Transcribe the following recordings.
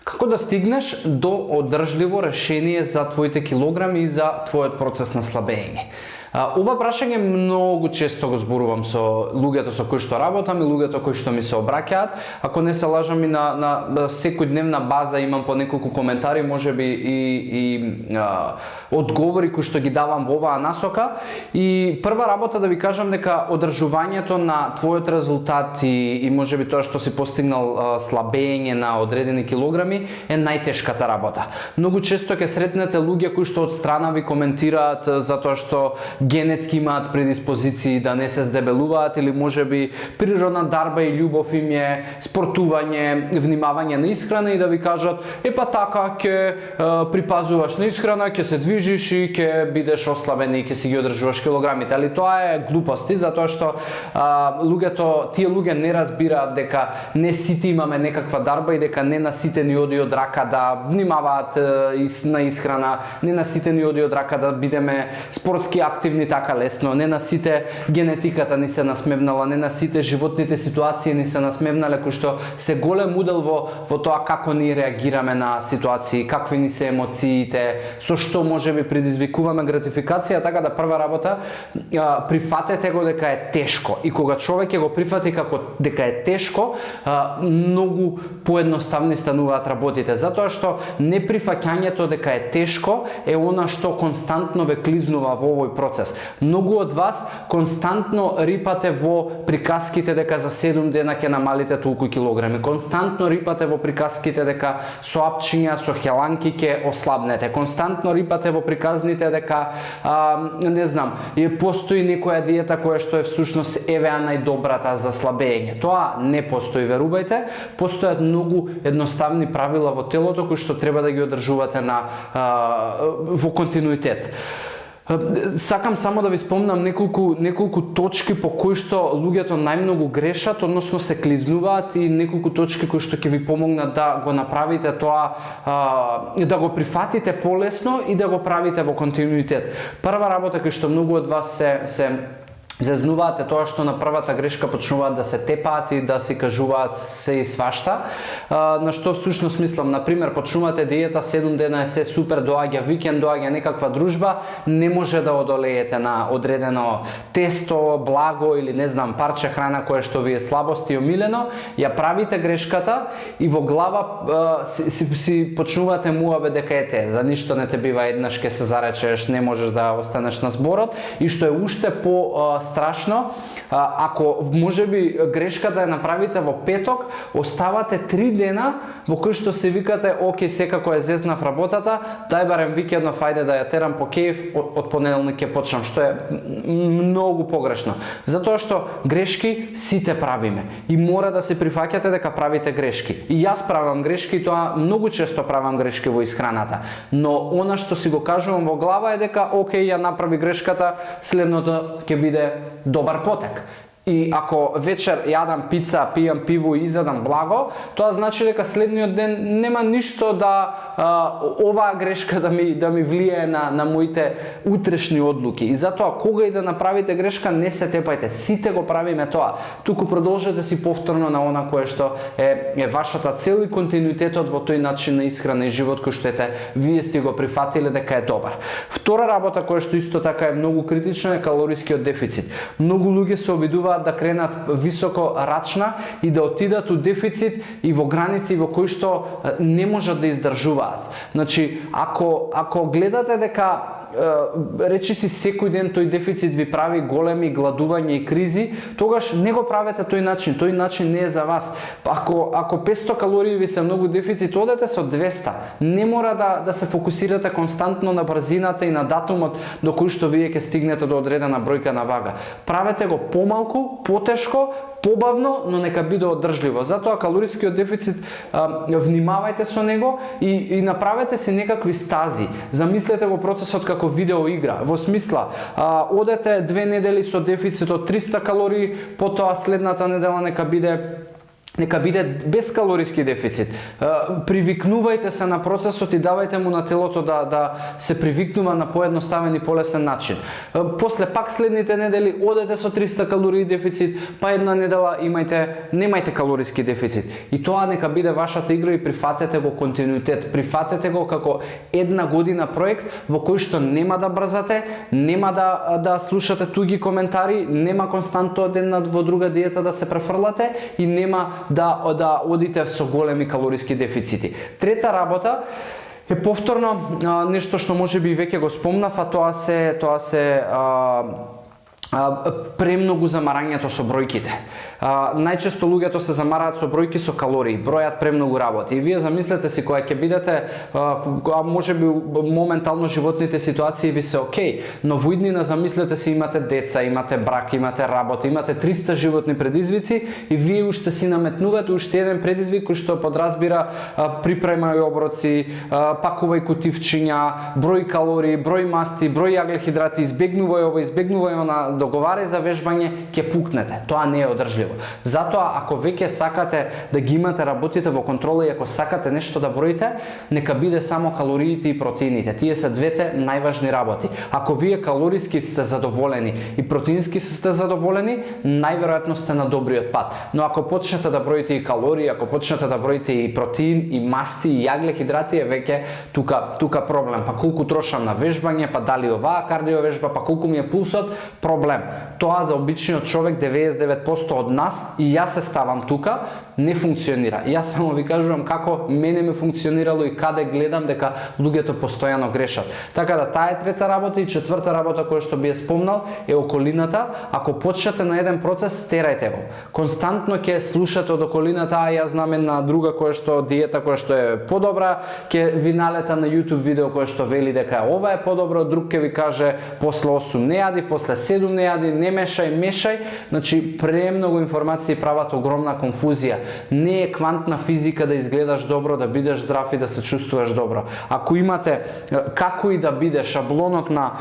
Како да стигнеш до одржливо решение за твоите килограми и за твојот процес на слабење? Ова прашање многу често го зборувам со луѓето со кои што работам и луѓето кои што ми се обраќаат. Ако не се лажам, и на секојдневна база имам по неколку коментари, можеби и одговори кои што ги давам во оваа насока. И прва работа да ви кажам дека одржувањето на твојот резултат и можеби тоа што си постигнал слабење на одредени килограми е најтешката работа. Многу често ќе сретнете луѓе кои што од страна ви коментираат затоа што генетски имаат предиспозиции да не се здебелуваат или можеби природна дарба и љубов им е спортување, внимавање на исхрана и да ви кажат па така ќе припазуваш на исхрана, ќе се движиш и ќе бидеш ослабен и ќе си ги одржуваш килограмите. Али тоа е глупости затоа што тие луѓе не разбираат дека не сите имаме некаква дарба и дека не на сите ни оди од рака да внимаваат на исхрана, не на сите ни оди од рака да бидеме спортски активни така лесно, не на сите генетиката ни се насмевнала, не на сите животните ситуации ни се насмевнале, кои што се голем удел во тоа како ни реагираме на ситуации, какви ни се емоциите, со што можеби предизвикуваме гратификација, така да прва работа прифатете го дека е тешко. И кога човек ќе го прифати како дека е тешко, многу поедноставни стануваат работите, затоа што неприфаќањето дека е тешко е она што константно ве клизнува во овој процес. Многу од вас константно рипате во приказките дека за 7 дена ќе намалите толку килограми. Константно рипате во приказките дека со апчиња, со хеланки ќе ослабнете. Константно рипате во приказните дека не знам, постои некоја диета која што е всушност евеа најдобрата за слабење. Тоа не постои, верувајте. Постојат многу едноставни правила во телото кои што треба да ги одржувате во континуитет. Сакам само да ви спомнам неколку точки по кои што луѓето најмногу грешат, односно се клизнуваат, и неколку точки кои што ќе ви помогнат да го направите тоа, да го прифатите полесно и да го правите во континуитет. Прва работа која што многу од вас се зезнуваат е тоа што на првата грешка почнуваат да се тепаат и да си кажуваат се и свашта. На што всушност мислам, например, почнувате диета, 7 дена е се супер, доаѓа викенд, доаѓа некаква дружба, не може да одолеете на одредено тесто, благо или не знам, парче храна кое што ви е слабост и омилено, ја правите грешката и во глава си почнувате муабе дека за ништо не те бива, еднаш ке се заречеш, не можеш да останеш на зборот, и што е уште по страшно, ако можеби грешката ја направите во петок, оставате 3 дена во кои што се викате окей, секако е зезнав работата, дај барем викендов, ајде да ја терам по кејф, од понеделник ќе почнам, што е многу погрешно. Затоа што грешки сите правиме и мора да се прифаќате дека правите грешки. И јас правам грешки, и тоа многу често правам грешки во исхраната. Но она што си го кажувам во глава е дека окей, ја направи грешката, следното ќе биде добар потек. И ако вечер јадам пица, пијам пиво и изедам благо, тоа значи дека следниот ден нема ништо оваа грешка да ми влијае на моите утрешни одлуки. И затоа кога и да направите грешка, не се тепајте, сите го правиме тоа. Туку продолжете си повторно на она кое што е вашата цел и континуитетот во тој начин на исхрана и живот кој што вие сте го прифатиле дека е добар. Втора работа која што исто така е многу критична е калорискиот дефицит. Многу луѓе се обидуваат да кренат високо рачна и да отидат у дефицит и во граници во кои што не можат да издржуваат. Значи, ако гледате дека речи си секој ден тој дефицит ви прави големи гладувања и кризи, тогаш не го правете тој начин не е за вас. Ако 500 калории ви се многу дефицит, одете со 200. Не мора да се фокусирате константно на брзината и на датумот до кој што вие ќе стигнете до одредена бројка на вага. Правете го помалку, потешко, побавно, но нека биде одржливо. Затоа калорискиот дефицит, внимавајте со него и направете си некакви стази. Замислете го процесот како видеоигра. Во смисла, одете 2 недели со дефицит од 300 калории, потоа следната недела нека биде нека биде без калориски дефицит. Привикнувајте се на процесот и давајте му на телото да се привикнува на поедноставен и полесен начин. После пак следните недели одете со 300 калории дефицит, па една недела немајте калориски дефицит. И тоа нека биде вашата игра и прифатете го континуитет. Прифатете го како една година проект во кој што нема да брзате, нема да слушате туги коментари, нема константно од една во друга диета да се префрлате и нема да одите со големи калориски дефицити. Трета работа е повторно нешто што можеби веќе го спомнав, а тоа се премногу замарањето со бројките. Најчесто луѓето се замараат со бројки со калории, бројат премногу работи. И вие замислете си кога ќе бидете, можеби моментално животните ситуации ви се окей, но во иднина замислете си имате деца, имате брак, имате работа, имате 300 животни предизвици и вие уште си наметнувате уште еден предизвик кој што подразбира припремај оброци, пакувај кутивчиња, број калории, број масти, број јаглехидрати, избегнувај ова, избегнувај она, договарај за вежбање, ќе пукнете. Тоа не е одржливо. Затоа, ако веќе сакате да ги имате работите во контрола и ако сакате нешто да броите, нека биде само калориите и протеините. Тие се двете најважни работи. Ако вие калориски сте задоволени и протеински сте задоволени, најверојатно сте на добриот пат. Но ако почнете да броите и калории, ако почнете да броите и протеин, и масти, и јаглехидрати, е веќе тука проблем. Па колку трошам на вежбање, па дали оваа кардиовежба, па колку ми е пулсот, проблем. Тоа за обичниот човек 99% од нас, и јас се ставам тука, не функционира. Јас само ви кажувам како мене ме функционирало и каде гледам дека луѓето постојано грешат. Така да таа е трета работа и четврта работа која што би ја спомнал е околината. Ако почнете на еден процес, терајте го. Константно ќе слушате од околината, јас знам една друга која што диета која што е подобра, ќе ви налета на YouTube видео која што вели дека ова е подобро, друг ќе ви каже после 8 не јади, после 7 не јади, не мешај. Значи премногу информации прават огромна конфузија. Не е квантна физика да изгледаш добро, да бидеш здрав и да се чувствуваш добро. Ако имате како и да биде шаблонот на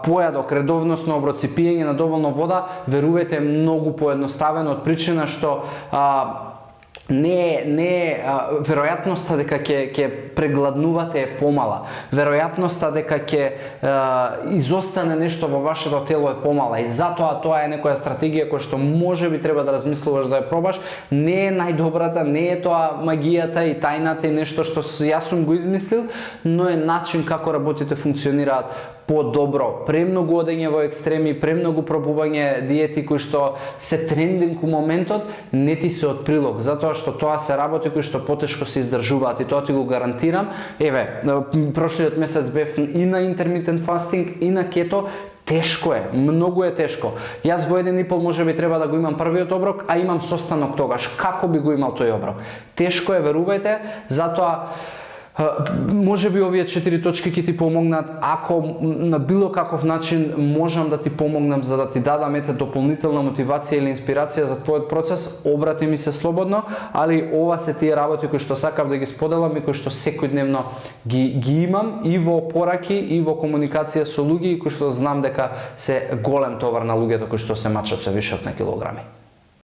појадок, редовност на оброци, пиење на доволно вода, верувајте, многу поедноставен од причина што веројатноста дека ќе прегладнувате е помала. Веројатноста дека ќе изостане нешто во вашето тело е помала и затоа тоа е некоја стратегија која што можеби треба да размислуваш да ја пробаш. Не е најдобрата, не е тоа магијата и тајната и нешто што јас сум го измислил, но е начин како работите функционираат по-добро. Премногу одење во екстреми, премногу пробување диети кои што се трендинг у моментот, не ти се од прилог, затоа што тоа се работи кои што потешко се издржуваат и тоа ти го гарантирам. Еве, прошлиот месец бев и на intermittent fasting и на кето. Тешко е, многу е тешко. Јас во 1,5 можеби треба да го имам првиот оброк, а имам состанок тогаш. Како би го имал тој оброк? Тешко е, верувајте, затоа можеби овие 4 точки ќе ти помогнат. Ако на било каков начин можам да ти помогнам за да ти дадам дополнителна мотивација или инспирација за твојот процес, обрати ми се слободно, али ова се тие работи кои што сакав да ги споделам и кои што секојдневно ги имам и во пораки и во комуникација со луѓе и кои што знам дека се голем товар на луѓето кои што се мачат со вишок на килограми.